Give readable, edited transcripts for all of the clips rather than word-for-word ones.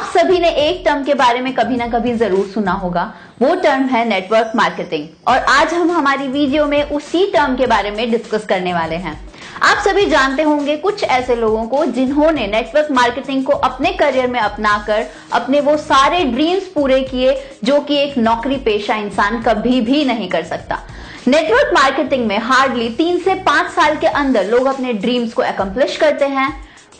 आप सभी ने एक टर्म के बारे में कभी ना कभी जरूर सुना होगा, वो टर्म है नेटवर्क मार्केटिंग। और आज हम हमारी वीडियो में उसी टर्म के बारे में डिस्कस करने वाले हैं। आप सभी जानते होंगे कुछ ऐसे लोगों को जिन्होंने नेटवर्क मार्केटिंग को अपने करियर में अपनाकर अपने वो सारे ड्रीम्स पूरे किए जो कि एक नौकरी पेशा इंसान कभी भी नहीं कर सकता। नेटवर्क मार्केटिंग में हार्डली 3 से 5 साल के अंदर लोग अपने ड्रीम्स को अकम्प्लिश करते हैं,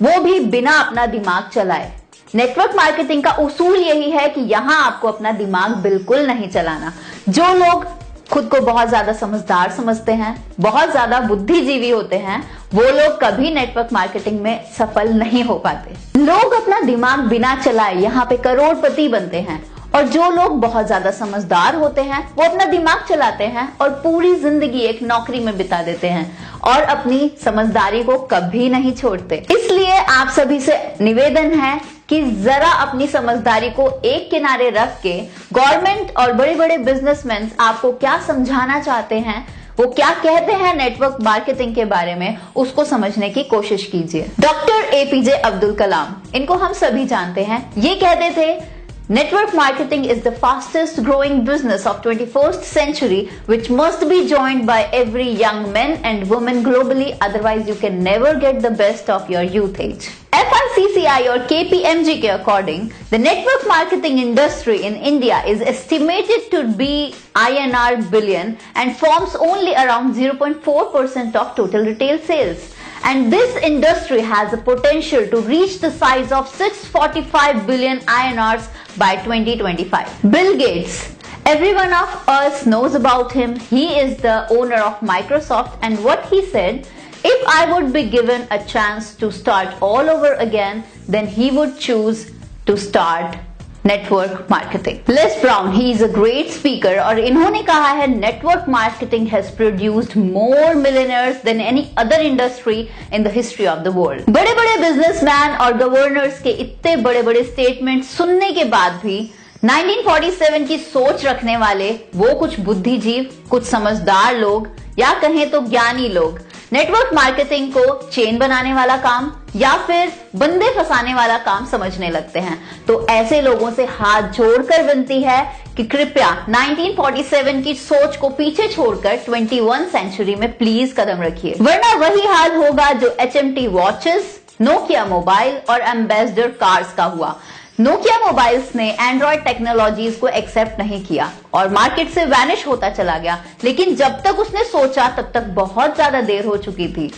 वो भी बिना अपना दिमाग चलाए। नेटवर्क मार्केटिंग का उसूल यही है कि यहां आपको अपना दिमाग बिल्कुल नहीं चलाना। जो लोग खुद को बहुत ज्यादा समझदार समझते हैं, बहुत ज्यादा बुद्धिजीवी होते हैं, वो लोग कभी नेटवर्क मार्केटिंग में सफल नहीं हो पाते। लोग अपना दिमाग बिना चलाए यहाँ पे करोड़पति बनते हैं, और जो लोग बहुत ज्यादा समझदार होते हैं वो अपना दिमाग चलाते हैं और पूरी जिंदगी एक नौकरी में बिता देते हैं और अपनी समझदारी को कभी नहीं छोड़ते। इसलिए आप सभी से निवेदन है कि जरा अपनी समझदारी को एक किनारे रख के गवर्नमेंट और बड़े बड़े बिजनेसमैन आपको क्या समझाना चाहते हैं, वो क्या कहते हैं नेटवर्क मार्केटिंग के बारे में, उसको समझने की कोशिश कीजिए। डॉक्टर एपीजे अब्दुल कलाम, इनको हम सभी जानते हैं, ये कहते थे Network marketing is the fastest growing business of 21st century which must be joined by every young man and woman globally, otherwise you can never get the best of your youth age. FICCI or KPMG के according, the network marketing industry in India is estimated to be INR billion and forms only around 0.4% of total retail sales. And this industry has the potential to reach the size of 645 billion INRs by 2025. Bill Gates, everyone of us knows about him. He is the owner of Microsoft, and what he said, if I would be given a chance to start all over again, then he would choose to start network marketing. Les Brown, he is a great speaker, और इन्होंने कहा है network marketing has produced more millionaires than any other industry in the history of the world। बड़े बड़े businessman और governors के इतने बड़े बड़े स्टेटमेंट सुनने के बाद भी 1947 की सोच रखने वाले वो कुछ बुद्धिजीव, कुछ समझदार लोग या कहें तो ज्ञानी लोग नेटवर्क मार्केटिंग को चेन बनाने वाला काम या फिर बंदे फंसाने वाला काम समझने लगते हैं। तो ऐसे लोगों से हाथ जोड़कर विनती है कि कृपया 1947 की सोच को पीछे छोड़कर 21 सेंचुरी में प्लीज कदम रखिए, वरना वही हाल होगा जो HMT वॉचेस, नोकिया मोबाइल और एम्बेसडर कार्स का हुआ। नोकिया मोबाइल्स ने एंड्रॉयड टेक्नोलॉजीज को एक्सेप्ट नहीं किया और मार्केट से वैनिश होता चला गया, लेकिन जब तक उसने सोचा तब तक बहुत ज्यादा देर हो चुकी थी।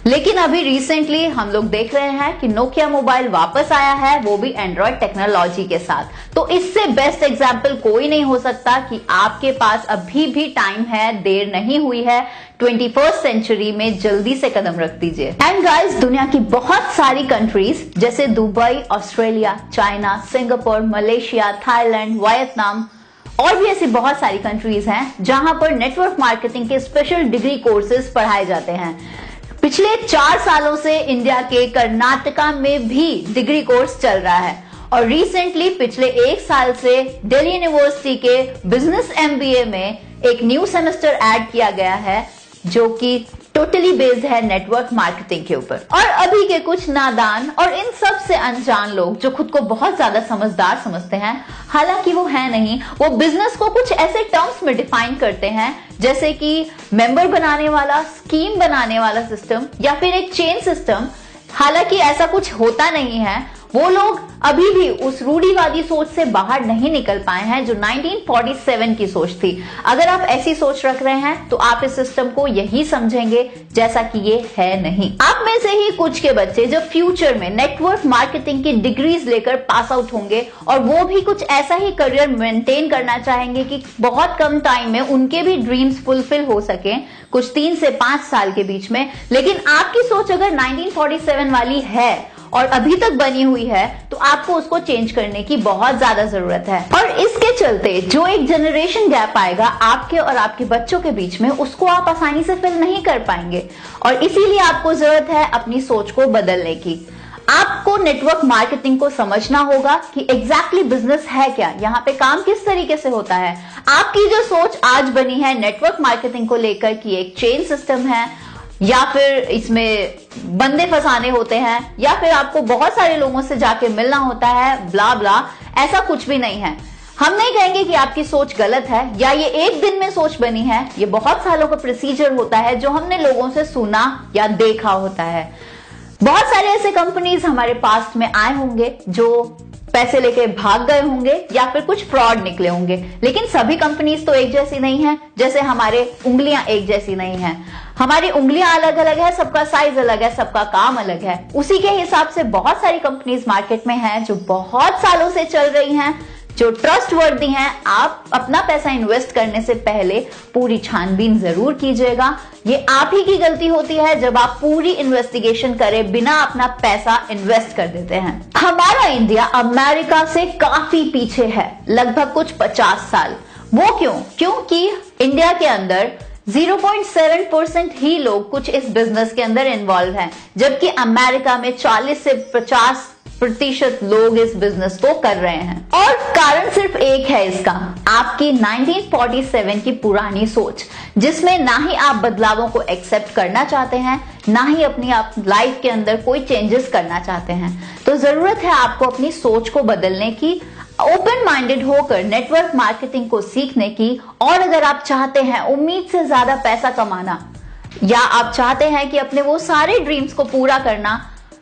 लेकिन अभी रिसेंटली हम लोग देख रहे हैं कि नोकिया मोबाइल वापस आया है, वो भी एंड्रॉयड टेक्नोलॉजी के साथ। तो इससे बेस्ट एग्जाम्पल कोई नहीं हो सकता कि आपके पास अभी भी टाइम है, देर नहीं हुई है, 21st सेंचुरी में जल्दी से कदम रख दीजिए। एंड गाइस, दुनिया की बहुत सारी कंट्रीज जैसे Dubai, Australia, China, Singapore, Malaysia, Thailand, Vietnam और भी ऐसी बहुत सारी कंट्रीज हैं जहां पर नेटवर्क मार्केटिंग के स्पेशल डिग्री कोर्सेज पढ़ाए जाते हैं। पिछले 4 सालों से इंडिया के कर्नाटका में भी डिग्री कोर्स चल रहा है, और रिसेंटली पिछले 1 साल से दिल्ली यूनिवर्सिटी के बिजनेस MBA में एक न्यू सेमेस्टर ऐड किया गया है जो कि टोटली बेस्ड है नेटवर्क मार्केटिंग के ऊपर। और अभी के कुछ नादान और इन सब से अनजान लोग जो खुद को बहुत ज्यादा समझदार समझते हैं, हालांकि वो है नहीं, वो बिजनेस को कुछ ऐसे टर्म्स में डिफाइन करते हैं जैसे कि मेंबर बनाने वाला, स्कीम बनाने वाला सिस्टम या फिर एक चेन सिस्टम। हालांकि ऐसा कुछ होता नहीं है। वो लोग अभी भी उस रूढ़िवादी सोच से बाहर नहीं निकल पाए हैं जो 1947 की सोच थी। अगर आप ऐसी सोच रख रहे हैं तो आप इस सिस्टम को यही समझेंगे जैसा कि ये है नहीं। आप में से ही कुछ के बच्चे जो फ्यूचर में नेटवर्क मार्केटिंग की डिग्रीज लेकर पास आउट होंगे और वो भी कुछ ऐसा ही करियर मेंटेन करना चाहेंगे कि बहुत कम टाइम में उनके भी ड्रीम्स फुलफिल हो सके, कुछ 3 से 5 साल के बीच में। लेकिन आपकी सोच अगर 1947 वाली है और अभी तक बनी हुई है तो आपको उसको चेंज करने की बहुत ज्यादा जरूरत है। और इसके चलते जो एक जनरेशन गैप आएगा आपके और आपके बच्चों के बीच में, उसको आप आसानी से फिल नहीं कर पाएंगे, और इसीलिए आपको जरूरत है अपनी सोच को बदलने की। आपको नेटवर्क मार्केटिंग को समझना होगा कि एग्जैक्टली बिजनेस है क्या, यहाँ पे काम किस तरीके से होता है। आपकी जो सोच आज बनी है नेटवर्क मार्केटिंग को लेकर कि एक चेन सिस्टम है, या फिर इसमें बंदे फंसाने होते हैं, या फिर आपको बहुत सारे लोगों से जाके मिलना होता है, ब्ला ब्ला। ऐसा कुछ भी नहीं है। हम नहीं कहेंगे कि आपकी सोच गलत है या ये एक दिन में सोच बनी है। ये बहुत सालों का प्रोसीजर होता है जो हमने लोगों से सुना या देखा होता है। बहुत सारे ऐसे कंपनीज हमारे पास्ट में आए होंगे जो पैसे लेके भाग गए होंगे या फिर कुछ फ्रॉड निकले होंगे, लेकिन सभी कंपनीज तो एक जैसी नहीं है। जैसे हमारे उंगलियां एक जैसी नहीं है, हमारी उंगलियां अलग अलग है, सबका साइज अलग है, सबका काम अलग है। उसी के हिसाब से बहुत सारी कंपनीज मार्केट में हैं जो बहुत सालों से चल रही हैं, जो ट्रस्ट वर्दी हैं। आप अपना पैसा इन्वेस्ट करने से पहले पूरी छानबीन जरूर कीजिएगा। ये आप ही की गलती होती है जब आप पूरी इन्वेस्टिगेशन करे बिना अपना पैसा इन्वेस्ट कर देते हैं। हमारा इंडिया अमेरिका से काफी पीछे है, लगभग कुछ 50 साल। वो क्यों? क्योंकि इंडिया के अंदर 0.7% ही लोग कुछ इस बिजनेस के अंदर इन्वॉल्व हैं, जबकि अमेरिका में 40 से 50% लोग इस बिजनेस को कर रहे हैं। और कारण सिर्फ एक है इसका, आपकी 1947 की पुरानी सोच, जिसमें ना ही आप बदलावों को एक्सेप्ट करना चाहते हैं, ना ही अपनी आप लाइफ के अंदर कोई चेंजेस करना चाहते हैं। तो जरूरत है आपको अपनी सोच को बदलने की, ओपन माइंडेड होकर नेटवर्क मार्केटिंग को सीखने की। और अगर आप चाहते हैं उम्मीद से ज्यादा पैसा कमाना, या आप चाहते हैं कि अपने वो सारे ड्रीम्स को पूरा करना,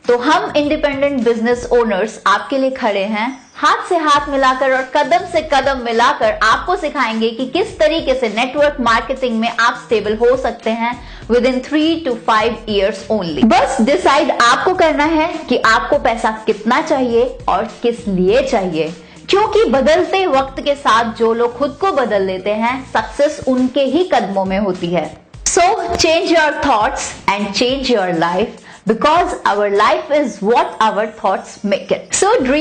तो हम इंडिपेंडेंट बिजनेस ओनर्स आपके लिए खड़े हैं। हाथ से हाथ मिलाकर और कदम से कदम मिलाकर आपको सिखाएंगे कि किस तरीके से नेटवर्क मार्केटिंग में आप स्टेबल हो सकते हैं with in 3 to 5 years only. बस डिसाइड आपको करना है कि आपको पैसा कितना चाहिए और किस लिए चाहिए, क्योंकि बदलते वक्त के साथ जो लोग खुद को बदल लेते हैं, सक्सेस उनके ही कदमों में होती है। So change your thoughts and change your life, because our life is what our thoughts make it. So dream